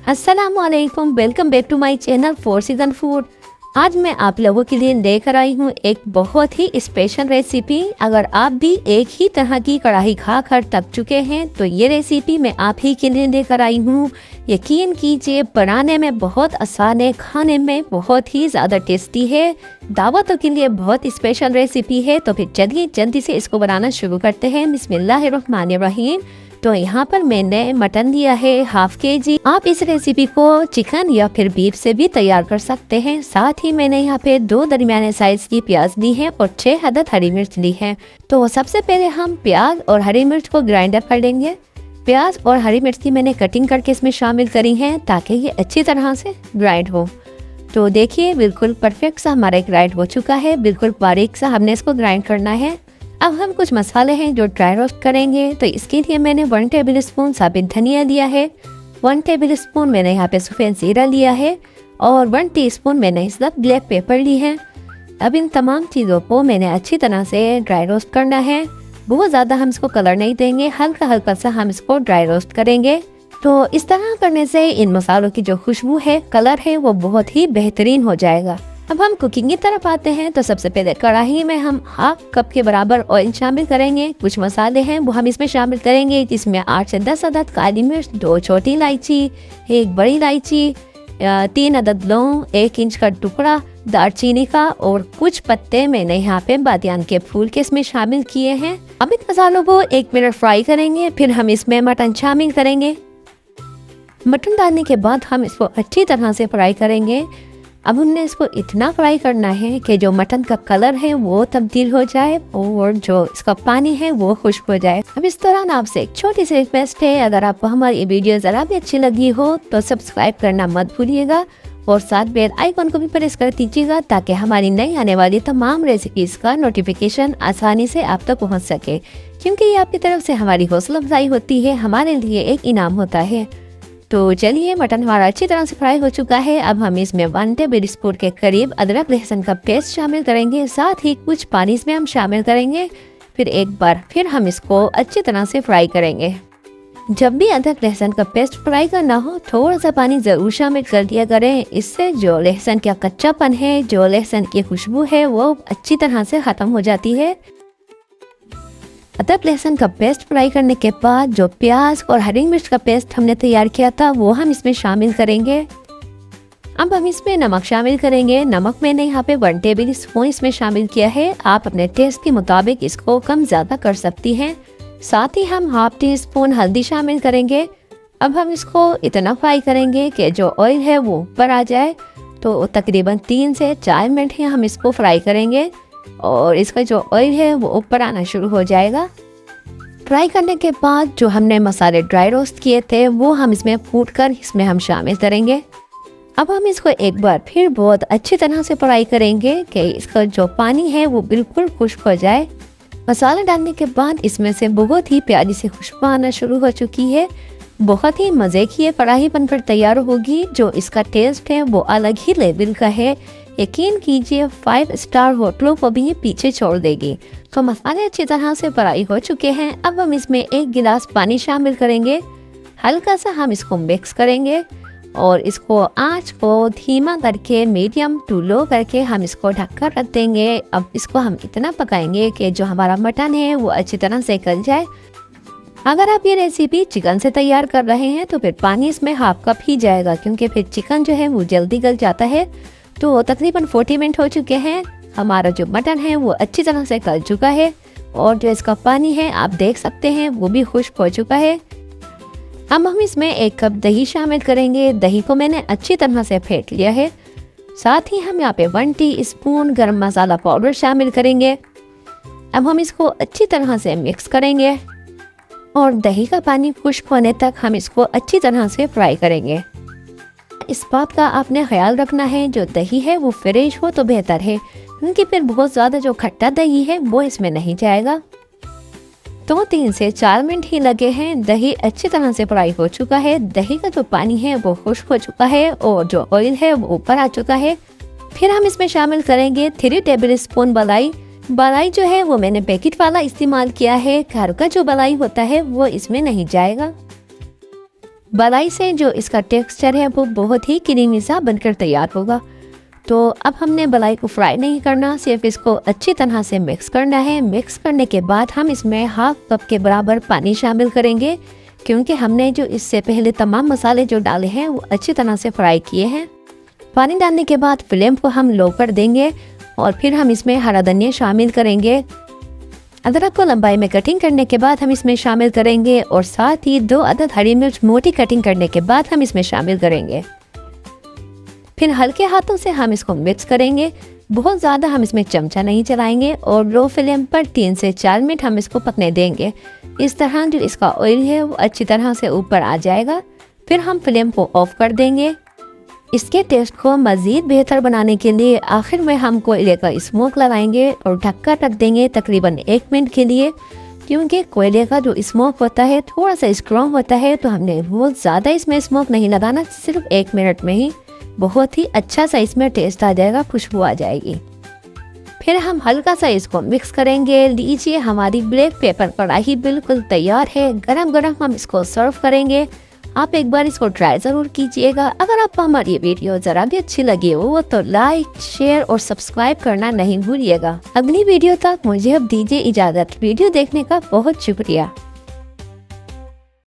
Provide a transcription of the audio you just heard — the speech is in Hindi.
अस्सलामुअलैकुम, welcome back to my channel Four Season Food. आज मैं आप लोगों के लिए लेकर आई हूँ एक बहुत ही स्पेशल रेसिपी। अगर आप भी एक ही तरह की कढ़ाई खा कर थक चुके हैं तो ये रेसिपी मैं आप ही के लिए लेकर आई हूँ। यकीन कीजिए, बनाने में बहुत आसान है, खाने में बहुत ही ज़्यादा टेस्टी है, दावतों के लिए बहुत स्पेशल रेसिपी है। तो फिर चलिए जल्दी से इसको बनाना शुरू करते हैं। बिस्मिल्लाहिर्रहमानिर्रहीम। तो यहाँ पर मैंने मटन लिया है हाफ केजी। आप इस रेसिपी को चिकन या फिर बीफ से भी तैयार कर सकते हैं। साथ ही मैंने यहाँ पे 2 दरमियाने साइज की प्याज ली है और 6 अदद हरी मिर्च ली है। तो सबसे पहले हम प्याज और हरी मिर्च को ग्राइंडर कर लेंगे। प्याज और हरी मिर्च की मैंने कटिंग करके इसमें शामिल करी है ताकि ये अच्छी तरह से ग्राइंड हो। तो देखिए बिल्कुल परफेक्ट सा हमारा ग्राइंड हो चुका है, बिल्कुल बारीक सा हमने इसको ग्राइंड करना है। अब हम कुछ मसाले हैं जो ड्राई रोस्ट करेंगे। तो इसके लिए मैंने 1 टेबल स्पून साबित धनिया लिया है, 1 टेबल स्पून मैंने यहाँ पे सफ़ेद जीरा लिया है और 1 टीस्पून मैंने इस वक्त ब्लैक पेपर ली है। अब इन तमाम चीज़ों को मैंने अच्छी तरह से ड्राई रोस्ट करना है। बहुत ज़्यादा हम इसको कलर नहीं देंगे, हल्का हल्का सा हम इसको ड्राई रोस्ट करेंगे। तो इस तरह करने से इन मसालों की जो खुशबू है, कलर है, वो बहुत ही बेहतरीन हो जाएगा। अब हम कुकिंग की तरफ आते हैं। तो सबसे पहले कढ़ाई में हम हाफ कप के बराबर ऑयल शामिल करेंगे। कुछ मसाले हैं वो हम इसमें शामिल करेंगे, जिसमें 8 से 10 अदद काली मिर्च, 2 छोटी इलायची, 1 बड़ी इलायची, 3 अदद लौंग, 1 इंच का टुकड़ा दालचीनी का और कुछ पत्ते मैंने यहाँ पे बादियान के फूल के इसमें शामिल किए हैं। अब इन मसालों को 1 मिनट फ्राई करेंगे। फिर हम इसमें मटन शामिल करेंगे। मटन डालने के बाद हम इसको अच्छी तरह से फ्राई करेंगे। अब हमने इसको इतना फ्राई करना है कि जो मटन का कलर है वो तब्दील हो जाए और जो इसका पानी है वो खुश्क हो जाए। अब इस दौरान आपसे एक छोटी सी रिक्वेस्ट है, अगर आपको हमारी वीडियो ज़रा भी अच्छी लगी हो तो सब्सक्राइब करना मत भूलिएगा और साथ बेल आइकन को भी प्रेस कर दीजिएगा ताकि हमारी नई आने वाली तमाम रेसिपीज़ का नोटिफिकेशन आसानी से आप तक पहुँच सके, क्योंकि ये आपकी तरफ से हमारी हौसला अफजाई होती है, हमारे लिए एक इनाम होता है। तो चलिए, मटन हमारा अच्छी तरह से फ्राई हो चुका है। अब हम इसमें 1 टेबल स्पून के करीब अदरक लहसुन का पेस्ट शामिल करेंगे। साथ ही कुछ पानी इसमें हम शामिल करेंगे। फिर एक बार फिर हम इसको अच्छी तरह से फ्राई करेंगे। जब भी अदरक लहसुन का पेस्ट फ्राई करना हो थोड़ा सा पानी ज़रूर शामिल कर दिया करें। इससे जो लहसुन का कच्चापन है, जो लहसुन की खुशबू है, वो अच्छी तरह से ख़त्म हो जाती है। अदरक लहसुन का पेस्ट फ्राई करने के बाद जो प्याज और हरी मिर्च का पेस्ट हमने तैयार किया था वो हम इसमें शामिल करेंगे। अब हम इसमें नमक शामिल करेंगे। नमक मैंने यहाँ पे 1 टेबल स्पून इसमें शामिल किया है। आप अपने टेस्ट के मुताबिक इसको कम ज़्यादा कर सकती हैं। साथ ही हम हाफ टी स्पून हल्दी शामिल करेंगे। अब हम इसको इतना फ्राई करेंगे कि जो ऑयल है वो ऊपर आ जाए। तो तकरीबन 3 से 4 मिनट ही हम इसको फ्राई करेंगे और इसका जो ऑयल है वो ऊपर आना शुरू हो जाएगा। फ्राई करने के बाद जो हमने मसाले ड्राई रोस्ट किए थे वो हम इसमें कूटकर इसमें हम शामिल करेंगे। अब हम इसको एक बार फिर बहुत अच्छी तरह से फ्राई करेंगे कि इसका जो पानी है वो बिल्कुल खुश्क हो जाए। मसाला डालने के बाद इसमें से बहुत ही प्यारी सी खुशबू आना शुरू हो चुकी है। बहुत ही मज़े की ये कढ़ाई बनकर तैयार होगी। जो इसका टेस्ट है वो अलग ही लेवल का है। यकीन कीजिए 5 स्टार होटलों को भी ये पीछे छोड़ देगी। तो मसाले अच्छी तरह से फ्राई हो चुके हैं। अब हम इसमें 1 गिलास पानी शामिल करेंगे। हल्का सा हम इसको मिक्स करेंगे और इसको आंच को धीमा करके मीडियम टू लो करके हम इसको ढककर रख देंगे। अब इसको हम इतना पकाएंगे कि जो हमारा मटन है वो अच्छी तरह से गल जाए। अगर आप ये रेसिपी चिकन से तैयार कर रहे हैं तो फिर पानी इसमें हाफ कप ही जाएगा, क्योंकि फिर चिकन जो है वो जल्दी गल जाता है। तो तकरीबन 40 मिनट हो चुके हैं। हमारा जो मटन है वो अच्छी तरह से गल चुका है और जो इसका पानी है आप देख सकते हैं वो भी खुश्क हो चुका है। अब हम इसमें 1 कप दही शामिल करेंगे। दही को मैंने अच्छी तरह से फेंट लिया है। साथ ही हम यहाँ पे 1 टीस्पून गरम मसाला पाउडर शामिल करेंगे। अब हम इसको अच्छी तरह से मिक्स करेंगे और दही का पानी खुश्क होने तक हम इसको अच्छी तरह से फ्राई करेंगे। इस बात का आपने ख्याल रखना है जो दही है वो फ्रेश हो तो बेहतर है, क्योंकि फिर बहुत ज़्यादा जो खट्टा दही है वो इसमें नहीं जाएगा। तो 3 से 4 मिनट ही लगे हैं। दही अच्छी तरह से फ्राई हो चुका है। दही का जो पानी है वो खुश्क हो चुका है और जो ऑयल है वो ऊपर आ चुका है। फिर हम इसमें शामिल करेंगे 3 टेबल स्पून मलाई। मलाई जो है वो मैंने पैकेट वाला इस्तेमाल किया है। घर का जो मलाई होता है वो इसमें नहीं जाएगा। बलाई से जो इसका टेक्सचर है वो बहुत ही क्रीमी सा बनकर तैयार होगा। तो अब हमने बलाई को फ्राई नहीं करना, सिर्फ इसको अच्छी तरह से मिक्स करना है। मिक्स करने के बाद हम इसमें हाफ कप के बराबर पानी शामिल करेंगे, क्योंकि हमने जो इससे पहले तमाम मसाले जो डाले हैं वो अच्छी तरह से फ्राई किए हैं। पानी डालने के बाद फ्लेम को हम लो कर देंगे और फिर हम इसमें हरा धनिया शामिल करेंगे। अदरक को लंबाई में कटिंग करने के बाद हम इसमें शामिल करेंगे और साथ ही 2 अदद हरी मिर्च मोटी कटिंग करने के बाद हम इसमें शामिल करेंगे। फिर हल्के हाथों से हम इसको मिक्स करेंगे, बहुत ज़्यादा हम इसमें चमचा नहीं चलाएंगे और लो फ्लेम पर 3 से 4 मिनट हम इसको पकने देंगे। इस तरह जो इसका ऑयल है वो अच्छी तरह से ऊपर आ जाएगा। फिर हम फ्लेम को ऑफ कर देंगे। इसके टेस्ट को मज़ीद बेहतर बनाने के लिए आखिर में हम कोयले का स्मोक लगाएंगे और ढककर रख देंगे तकरीबन 1 मिनट के लिए, क्योंकि कोयले का जो स्मोक होता है थोड़ा सा स्ट्रॉन्ग होता है। तो हमने बहुत ज़्यादा इसमें स्मोक नहीं लगाना, सिर्फ 1 मिनट में ही बहुत ही अच्छा सा इसमें टेस्ट आ जाएगा, खुशबू आ जाएगी। फिर हम हल्का सा इसको मिक्स करेंगे। लीजिए हमारी ब्लैक पेपर कढ़ाई बिल्कुल तैयार है। गरम गरम हम इसको सर्व करेंगे। आप एक बार इसको ट्राई ज़रूर कीजिएगा। अगर आपको हमारी वीडियो ज़रा भी अच्छी लगी हो तो लाइक, शेयर और सब्सक्राइब करना नहीं भूलिएगा। अगली वीडियो तक मुझे अब दीजिए इजाज़त। वीडियो देखने का बहुत शुक्रिया।